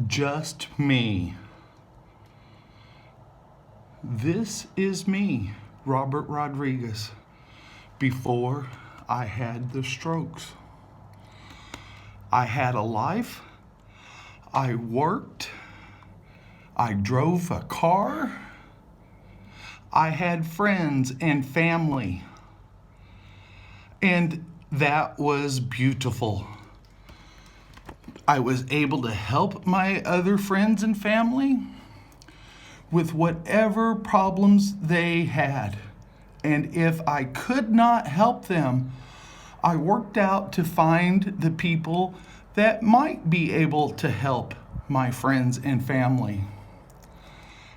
Just me. This is me, Robert Rodriguez, before I had the strokes. I had a life. I worked. I drove a car. I had friends and family. And that was beautiful. I was able to help my other friends and family with whatever problems they had. And if I could not help them, I worked out to find the people that might be able to help my friends and family.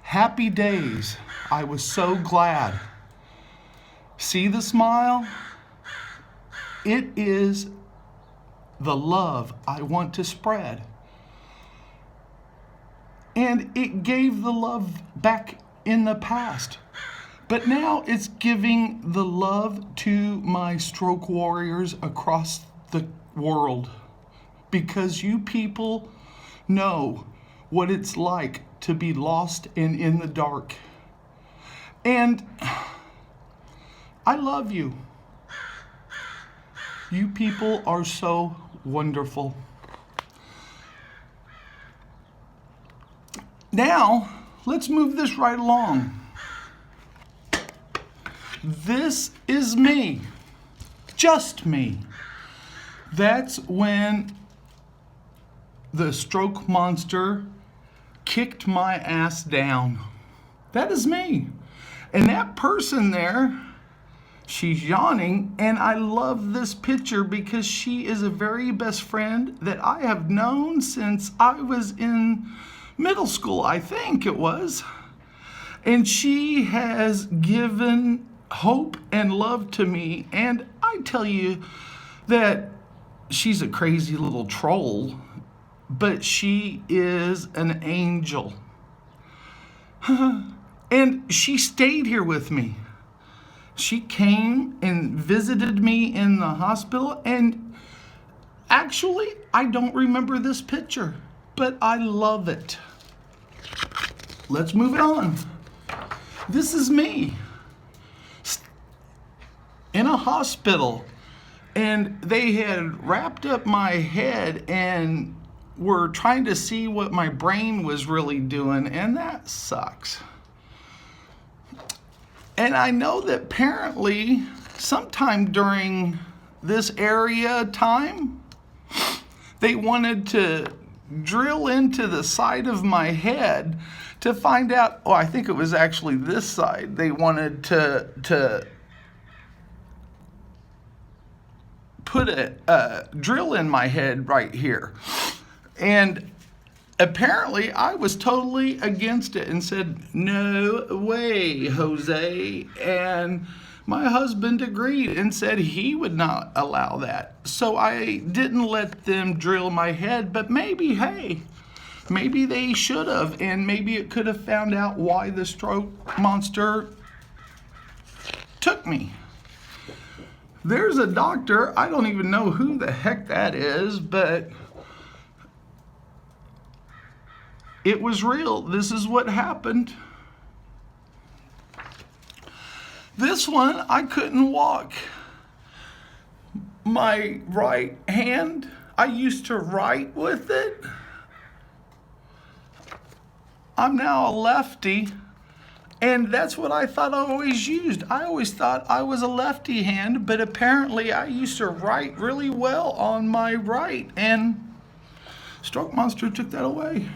Happy days. I was so glad. See the smile? It is the love I want to spread. And it gave the love back in the past. But now it's giving the love to my stroke warriors across the world. Because you people know what it's like to be lost and in the dark. And I love you. You people are so wonderful. Now, let's move this right along. This is me. Just me. That's when the stroke monster kicked my ass down. That is me. And that person there, she's yawning, and I love this picture because she is a very best friend that I have known since I was in middle school, I think it was. And she has given hope and love to me, and I tell you that she's a crazy little troll, but she is an angel. And she stayed here with me. She came and visited me in the hospital, and actually, I don't remember this picture, but I love it. Let's move it on. This is me in a hospital, and they had wrapped up my head and were trying to see what my brain was really doing, and that sucks. And I know that apparently sometime during this area time, they wanted to drill into the side of my head to find out, oh, I think it was actually this side. They wanted to put a drill in my head right here. And apparently, I was totally against it and said, no way, Jose. And my husband agreed and said he would not allow that. So I didn't let them drill my head, but maybe, hey, maybe they should have, and maybe it could have found out why the stroke monster took me. There's a doctor, I don't even know who the heck that is, but it was real. This is what happened. This one, I couldn't walk. My right hand, I used to write with it. I'm now a lefty, and that's what I thought I always used. I always thought I was a lefty hand, but apparently I used to write really well on my right, and Stroke Monster took that away.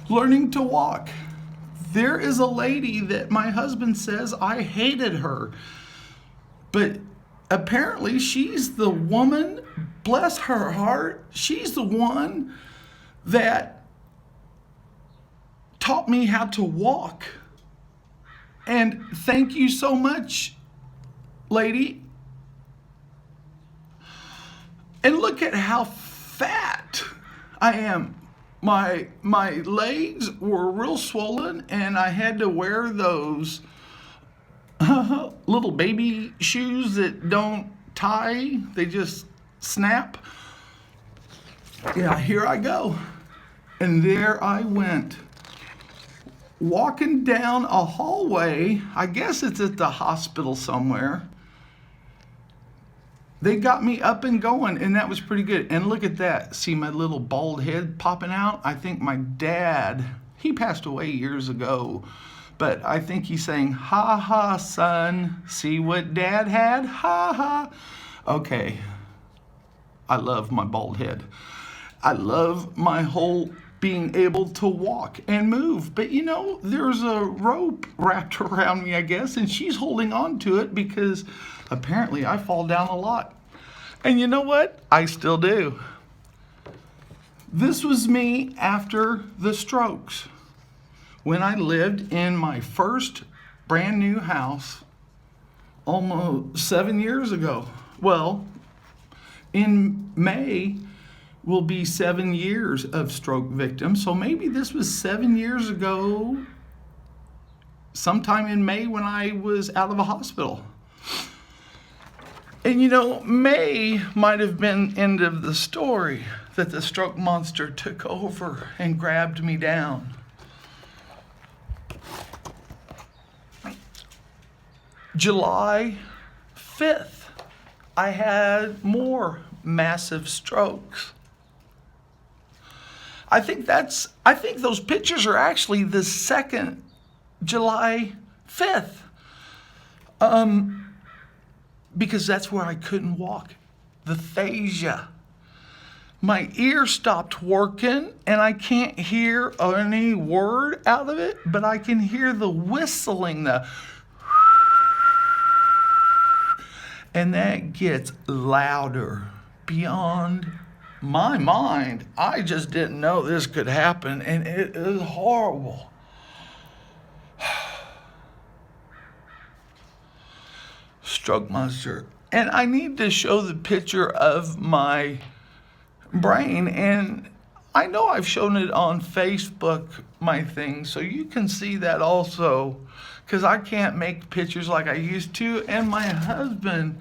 Learning to walk. There is a lady that my husband says I hated her, but apparently she's the woman, bless her heart, she's the one that taught me how to walk. And thank you so much, lady. And look at how fat I am. My legs were real swollen, and I had to wear those little baby shoes that don't tie, they just snap. Yeah, here I go. And there I went, walking down a hallway. I guess it's at the hospital somewhere. They got me up and going, and that was pretty good. And look at that. See my little bald head popping out? I think my dad, he passed away years ago, but I think he's saying, ha ha, son, see what dad had? Ha ha. Okay. I love my bald head. I love my whole being able to walk and move. But you know, there's a rope wrapped around me, I guess, and she's holding on to it because apparently I fall down a lot. And you know what? I still do. This was me after the strokes. When I lived in my first brand new house almost 7 years ago. Well, in May will be 7 years of stroke victim. So maybe this was 7 years ago, sometime in May when I was out of a hospital. And you know, May might have been end of the story, that the stroke monster took over and grabbed me down. July 5th, I had more massive strokes. I think those pictures are actually the second July 5th. Because that's where I couldn't walk. The aphasia. My ear stopped working and I can't hear any word out of it, but I can hear the whistling, and that gets louder beyond my mind. I just didn't know this could happen, and it is horrible. Stroke monster. And I need to show the picture of my brain, and I know I've shown it on Facebook, my thing, so you can see that also, because I can't make pictures like I used to, and my husband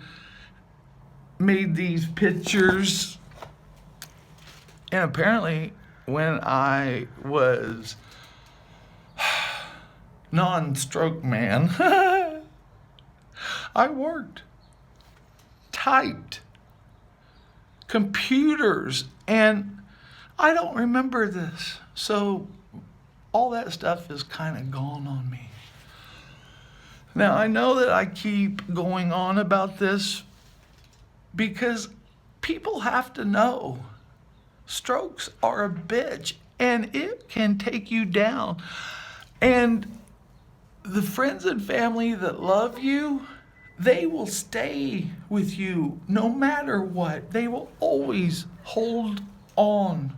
made these pictures, and apparently when I was non-stroke man, I worked, typed, computers, and I don't remember this. So all that stuff is kind of gone on me. Now, I know that I keep going on about this because people have to know strokes are a bitch and it can take you down. And the friends and family that love you, they will stay with you no matter what. They will always hold on.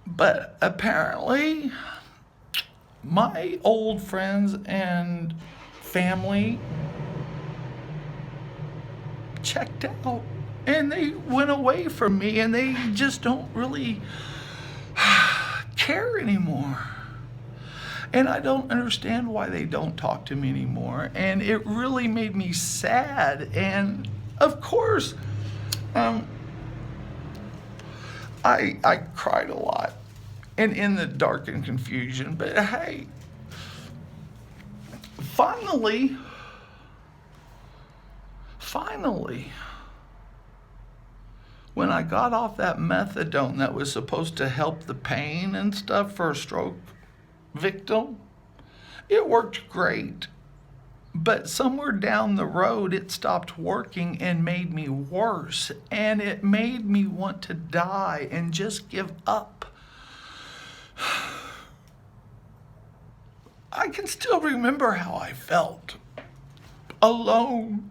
But apparently, my old friends and family checked out and they went away from me and they just don't really care anymore. And I don't understand why they don't talk to me anymore. And it really made me sad. And of course, I cried a lot and in the dark and confusion. But hey, finally, when I got off that methadone that was supposed to help the pain and stuff for a stroke victim, it worked great. But somewhere down the road, it stopped working and made me worse. And it made me want to die and just give up. I can still remember how I felt. Alone,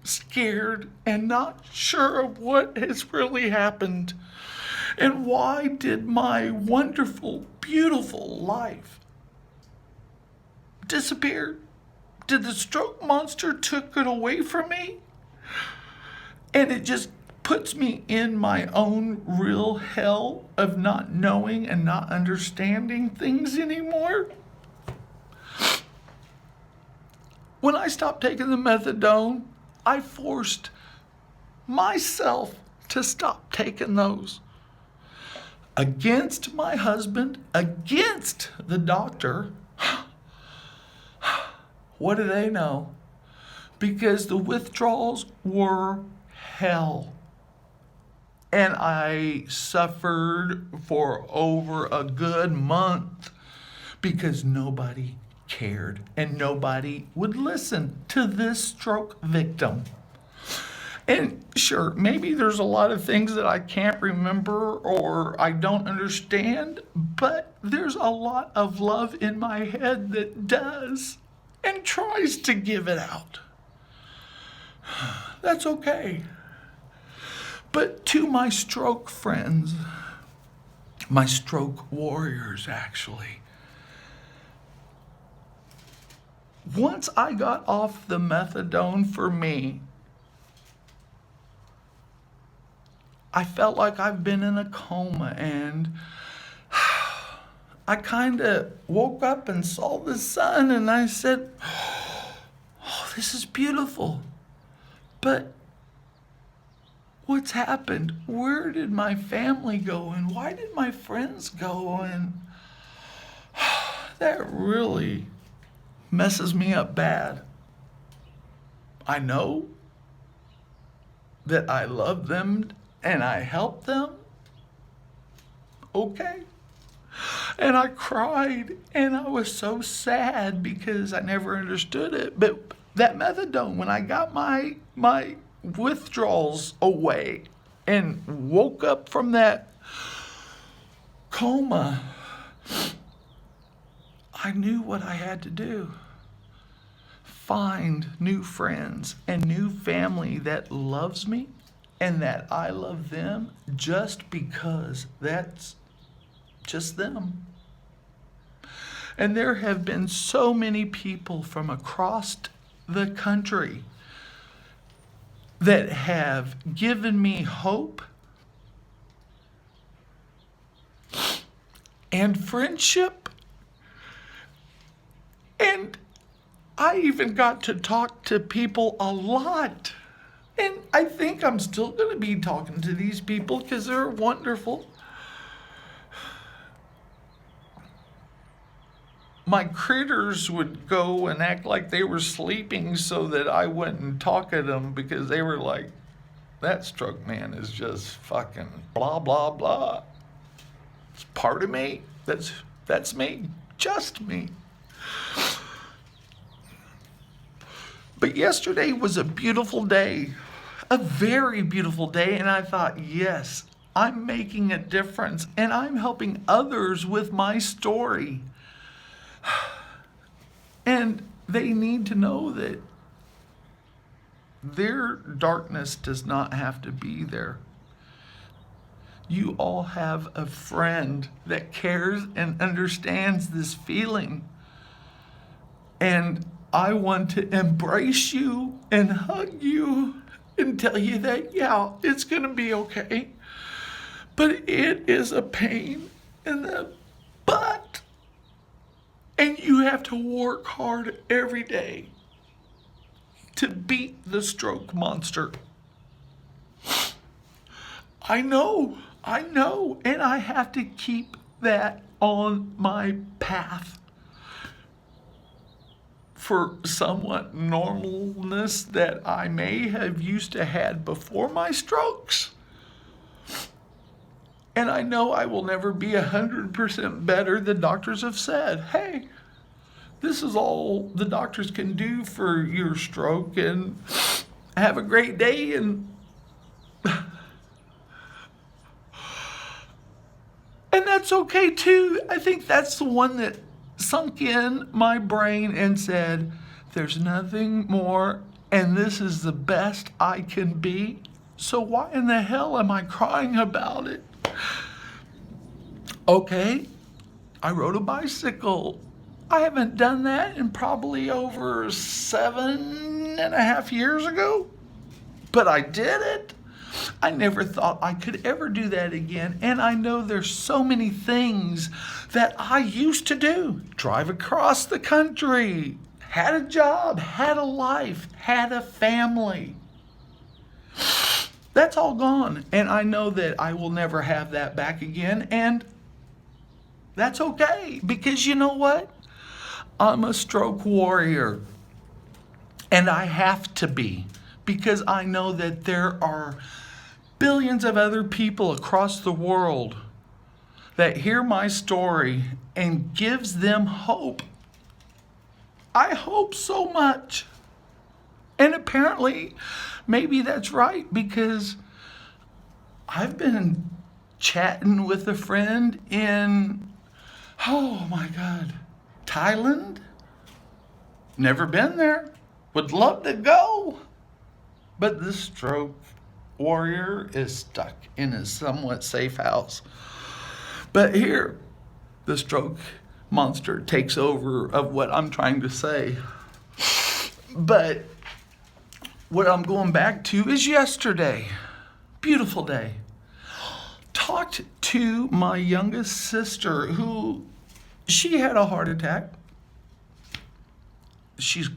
scared, and not sure of what has really happened. And why did my wonderful, beautiful life disappear? Did the stroke monster took it away from me? And it just puts me in my own real hell of not knowing and not understanding things anymore? When I stopped taking the methadone, I forced myself to stop taking those. Against my husband, against the doctor. What do they know? Because the withdrawals were hell. And I suffered for over a good month because nobody cared and nobody would listen to this stroke victim. And sure, maybe there's a lot of things that I can't remember or I don't understand, but there's a lot of love in my head that does and tries to give it out. That's okay. But to my stroke friends, my stroke warriors actually, once I got off the methadone for me, I felt like I've been in a coma, and I kind of woke up and saw the sun and I said, oh, this is beautiful. But what's happened? Where did my family go and why did my friends go? And that really messes me up bad. I know that I love them and I help them. Okay. And I cried and I was so sad because I never understood it. But that methadone, when I got my withdrawals away and woke up from that coma, I knew what I had to do. Find new friends and new family that loves me and that I love them just because that's just them. And there have been so many people from across the country that have given me hope and friendship. And I even got to talk to people a lot. And I think I'm still going to be talking to these people because they're wonderful. My critters would go and act like they were sleeping so that I wouldn't talk at them because they were like, that stroke man is just fucking blah, blah, blah. It's part of me. That's me. Just me. But yesterday was a beautiful day, a very beautiful day, and I thought, yes, I'm making a difference, and I'm helping others with my story. And they need to know that their darkness does not have to be there. You all have a friend that cares and understands this feeling. And I want to embrace you and hug you and tell you that, yeah, it's going to be okay. But it is a pain in the butt. And you have to work hard every day to beat the stroke monster. I know, and I have to keep that on my path for somewhat normalness that I may have used to had before my strokes. And I know I will never be 100% better. The doctors have said, hey, this is all the doctors can do for your stroke, and have a great day. And that's okay too. I think that's the one that sunk in my brain and said, there's nothing more, and this is the best I can be. So why in the hell am I crying about it? Okay, I rode a bicycle. I haven't done that in probably over 7.5 years ago, but I did it. I never thought I could ever do that again. And I know there's so many things that I used to do. Drive across the country, had a job, had a life, had a family. That's all gone. And I know that I will never have that back again. And that's okay. Because you know what? I'm a stroke warrior. And I have to be. Because I know that there are billions of other people across the world that hear my story and gives them hope. I hope so much. And apparently, maybe that's right, because I've been chatting with a friend in, oh my God, Thailand? Never been there. Would love to go. But the stroke warrior is stuck in a somewhat safe house. But here, the stroke monster takes over of what I'm trying to say. But what I'm going back to is yesterday. Beautiful day. Talked to my youngest sister who, she had a heart attack. She's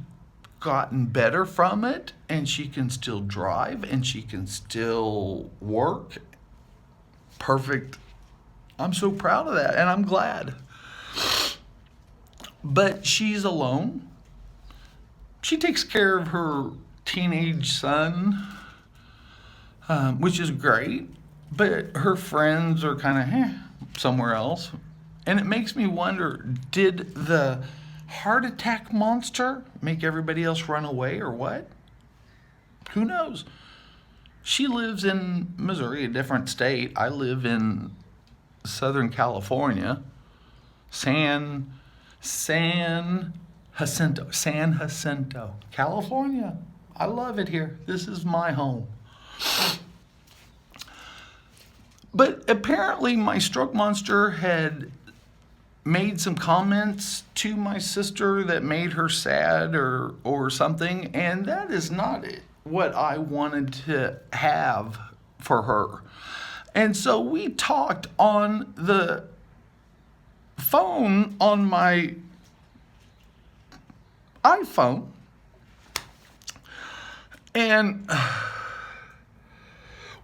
gotten better from it, and she can still drive, and she can still work. Perfect. I'm so proud of that, and I'm glad. But she's alone. She takes care of her teenage son, which is great, but her friends are kind of somewhere else. And it makes me wonder, did the heart attack monster make everybody else run away or what? Who knows? She lives in Missouri, a different state. I live in Southern California, San Jacinto, California. I love it here. This is my home. But apparently my stroke monster had made some comments to my sister that made her sad or something, and that is not what I wanted to have for her. And so we talked on the phone on my iPhone, and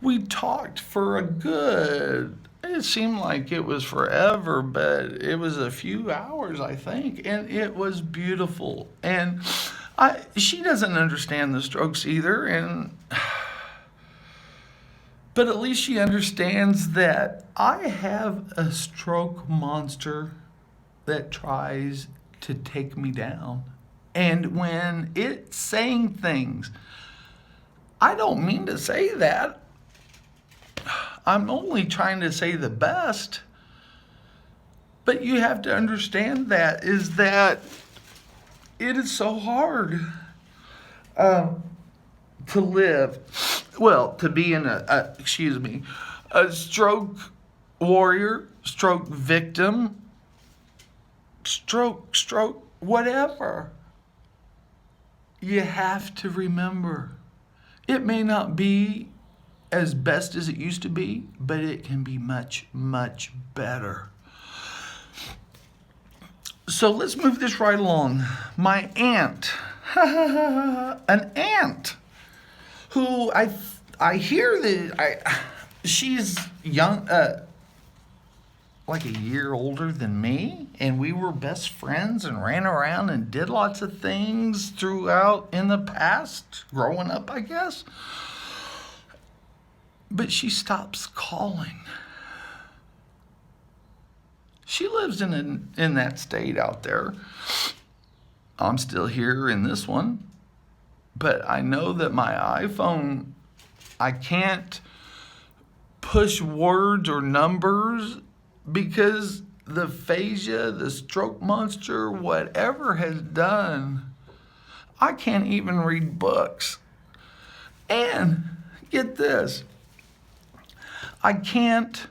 we talked for a good, it seemed like it was forever, but it was a few hours, I think, and it was beautiful. And she doesn't understand the strokes either, but at least she understands that I have a stroke monster that tries to take me down. And when it's saying things, I don't mean to say that. I'm only trying to say the best. But you have to understand that it is so hard to live. Well, to be in a stroke warrior, stroke victim, stroke, whatever. You have to remember, it may not be as best as it used to be, but it can be much, much better. So let's move this right along. My aunt, an aunt, who I hear that she's young, like a year older than me, and we were best friends and ran around and did lots of things throughout in the past, growing up, I guess. But she stops calling. She lives in that state out there. I'm still here in this one. But I know that my iPhone, I can't push words or numbers because the aphasia, the stroke monster, whatever has done, I can't even read books. And get this, I can't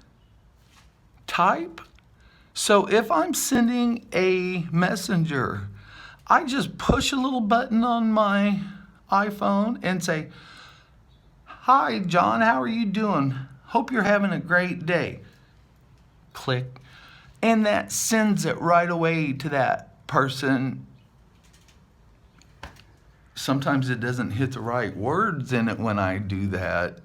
type. So if I'm sending a messenger, I just push a little button on my iPhone and say, "Hi, John, how are you doing? Hope you're having a great day." Click. And that sends it right away to that person. Sometimes it doesn't hit the right words in it when I do that.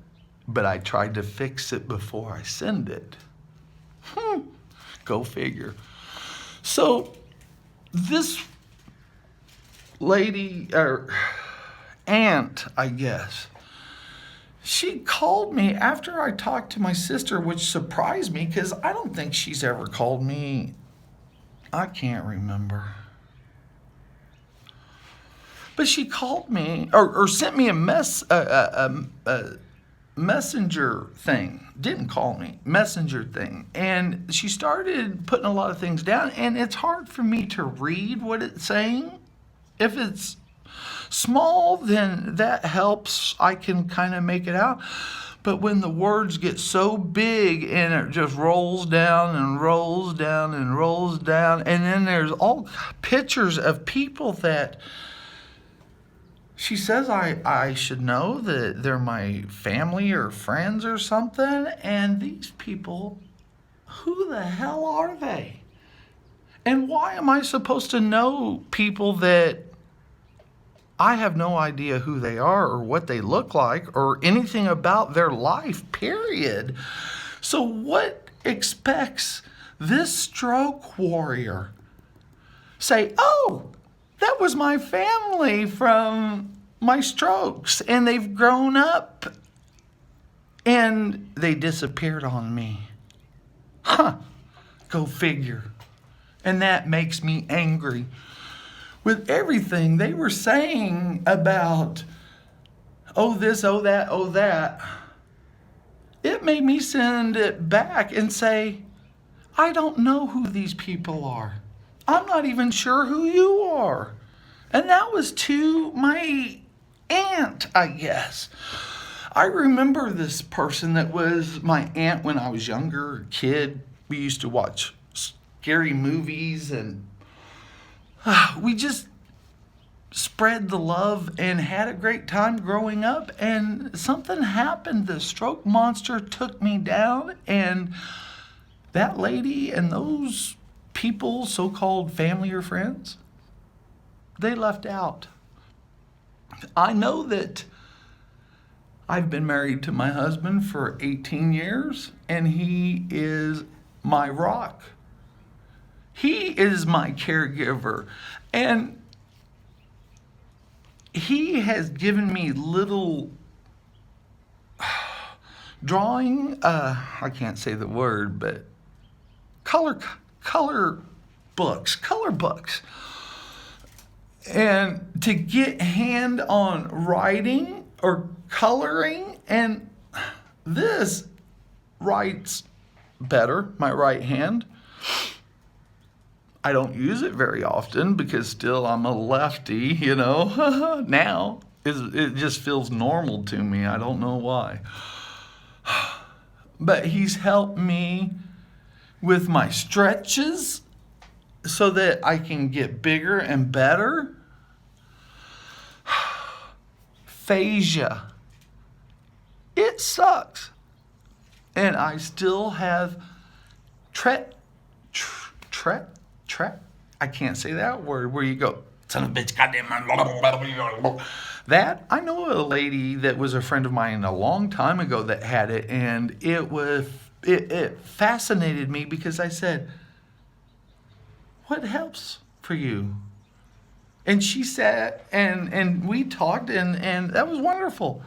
but I tried to fix it before I send it. Go figure. So this lady, or aunt, I guess, she called me after I talked to my sister, which surprised me because I don't think she's ever called me. I can't remember. But she called me or sent me a messenger thing. Didn't call me, messenger thing. And she started putting a lot of things down, and it's hard for me to read what it's saying. If it's small, then that helps. I can kind of make it out. But when the words get so big and it just rolls down and rolls down and rolls down, and then there's all pictures of people that she says I should know that they're my family or friends or something. And these people, who the hell are they? And why am I supposed to know people that I have no idea who they are or what they look like or anything about their life, period? So what expects this stroke warrior say, oh, that was my family from my strokes, and they've grown up and they disappeared on me. Go figure. And that makes me angry. With everything they were saying about, oh this, oh that, oh that, it made me send it back and say, I don't know who these people are. I'm not even sure who you are. And that was to my aunt, I guess. I remember this person that was my aunt when I was younger, a kid. We used to watch scary movies, and we just spread the love and had a great time growing up. And something happened. The stroke monster took me down, and that lady and those people, so-called family or friends, they left out. I know that I've been married to my husband for 18 years, and he is my rock. He is my caregiver, and he has given me little drawing, I can't say the word, but color books. And to get hand on writing or coloring, and this writes better, my right hand. I don't use it very often because still I'm a lefty, you know. Now it just feels normal to me. I don't know why. But he's helped me with my stretches so that I can get bigger and better. Aphasia. It sucks. And I still have I can't say that word where you go, son of a bitch, goddamn. That, I know a lady that was a friend of mine a long time ago that had it, and it fascinated me because I said, what helps for you? And she said, and we talked, and that was wonderful.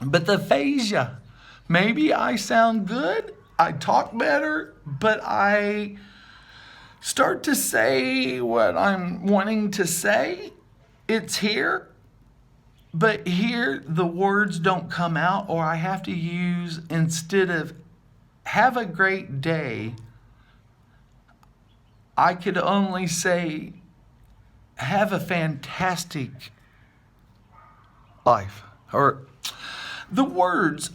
But the aphasia, maybe I sound good, I talk better, but I start to say what I'm wanting to say. It's here, but here the words don't come out, or I have to use, instead of have a great day, I could only say, have a fantastic life. Or the words,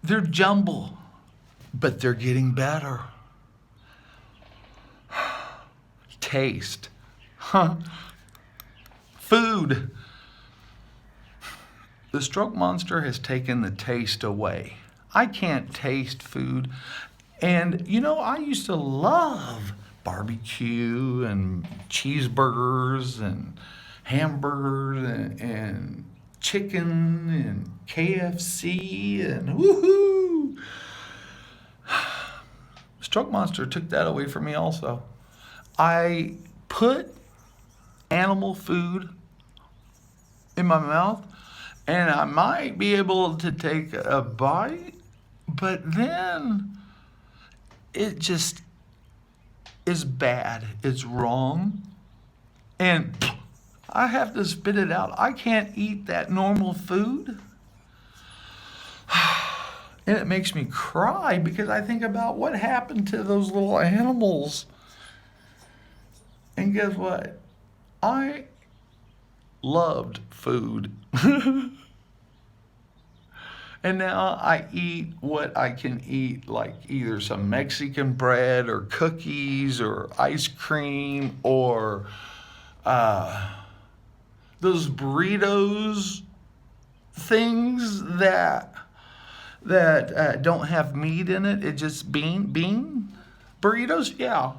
they're jumble, but they're getting better. Taste. Food. The stroke monster has taken the taste away. I can't taste food. And, you know, I used to love barbecue and cheeseburgers and hamburgers and chicken and KFC and woohoo. Stroke Monster took that away from me also. I put animal food in my mouth and I might be able to take a bite, but then it just is bad. It's wrong. And I have to spit it out. I can't eat that normal food. And it makes me cry because I think about what happened to those little animals. And guess what? I loved food. And now I eat what I can eat, like either some Mexican bread or cookies or ice cream or those burritos things that don't have meat in it. It's just bean burritos. Yeah.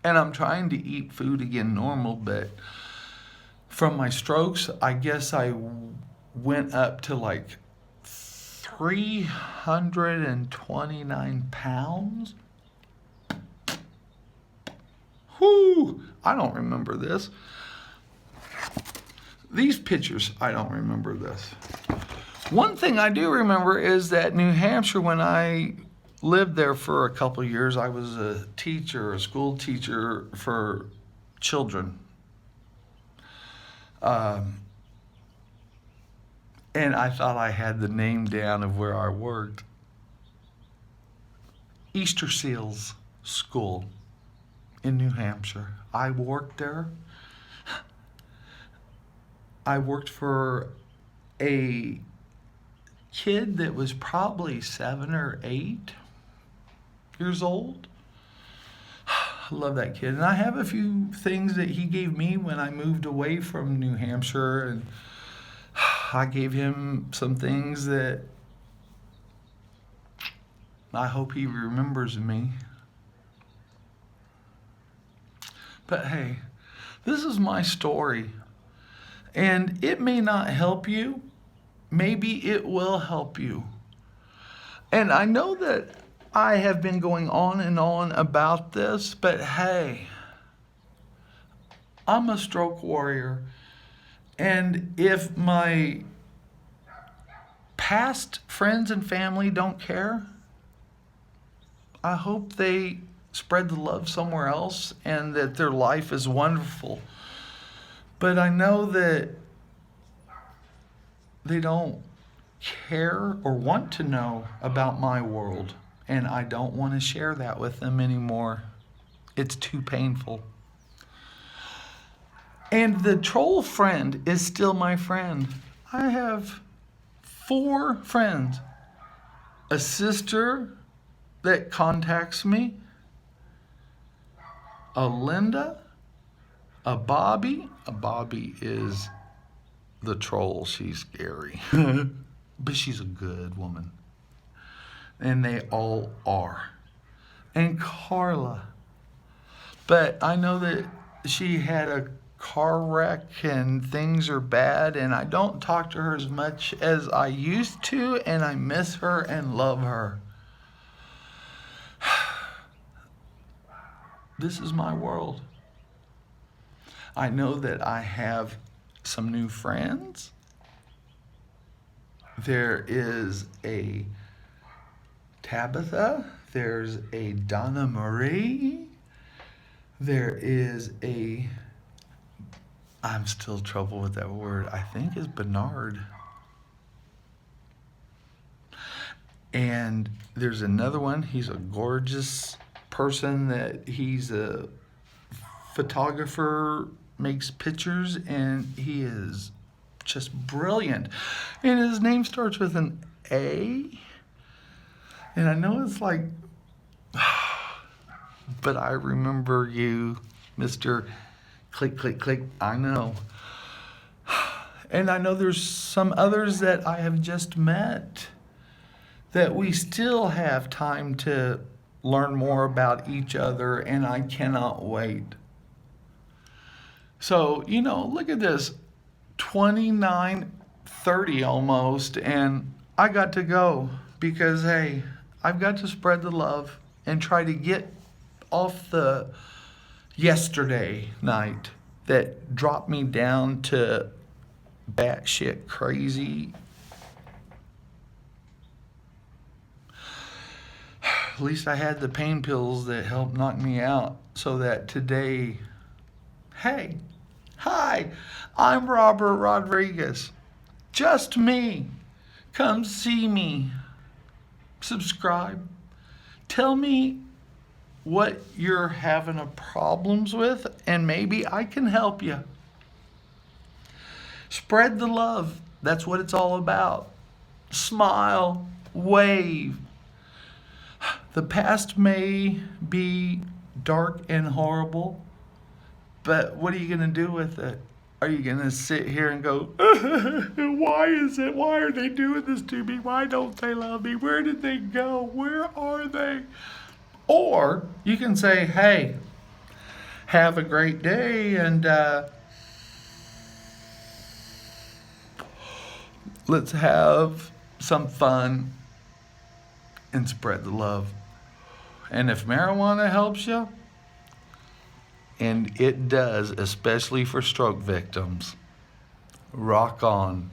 And I'm trying to eat food again normal, but from my strokes, I guess I went up to like 329 pounds. Whoo! I don't remember this. These pictures, I don't remember this. One thing I do remember is that New Hampshire, when I lived there for a couple of years, I was a teacher, a school teacher for children. And I thought I had the name down of where I worked. Easter Seals School in New Hampshire. I worked there. I worked for a kid that was probably 7 or 8 years old. I love that kid. And I have a few things that he gave me when I moved away from New Hampshire, and I gave him some things that I hope he remembers me. But hey, this is my story. And it may not help you. Maybe it will help you. And I know that I have been going on and on about this, but hey, I'm a stroke warrior. And if my past friends and family don't care, I hope they spread the love somewhere else and that their life is wonderful. But I know that they don't care or want to know about my world, and I don't want to share that with them anymore. It's too painful. And the troll friend is still my friend. I have 4 friends. A sister that contacts me, a Linda, a Bobby. A Bobby is the troll. She's scary. But she's a good woman. And they all are. And Carla. But I know that she had a car wreck and things are bad, and I don't talk to her as much as I used to, and I miss her and love her. This is my world. I know that I have some new friends. There is a Tabitha. There's a Donna Marie. There is a, I'm still trouble with that word, I think is Bernard. And there's another one. He's a gorgeous person that he's a photographer, makes pictures, and he is just brilliant. And his name starts with an A. And I know it's like, but I remember you, Mr. Click, click, click. I know. And I know there's some others that I have just met that we still have time to learn more about each other, and I cannot wait. So, look at this. 29:30 almost, and I got to go because, hey, I've got to spread the love and try to get off the yesterday night that dropped me down to batshit crazy. At least I had the pain pills that helped knock me out so that today, hey, hi, I'm Robert Rodriguez. Just me. Come see me. Subscribe. Tell me what you're having a problems with, and maybe I can help you. Spread the love. That's what it's all about. Smile. Wave. The past may be dark and horrible, but what are you going to do with it? Are you going to sit here and go, why is it? Why are they doing this to me? Why don't they love me? Where did they go? Where are they? Or you can say, hey, have a great day, and let's have some fun and spread the love. And if marijuana helps you, and it does, especially for stroke victims, rock on.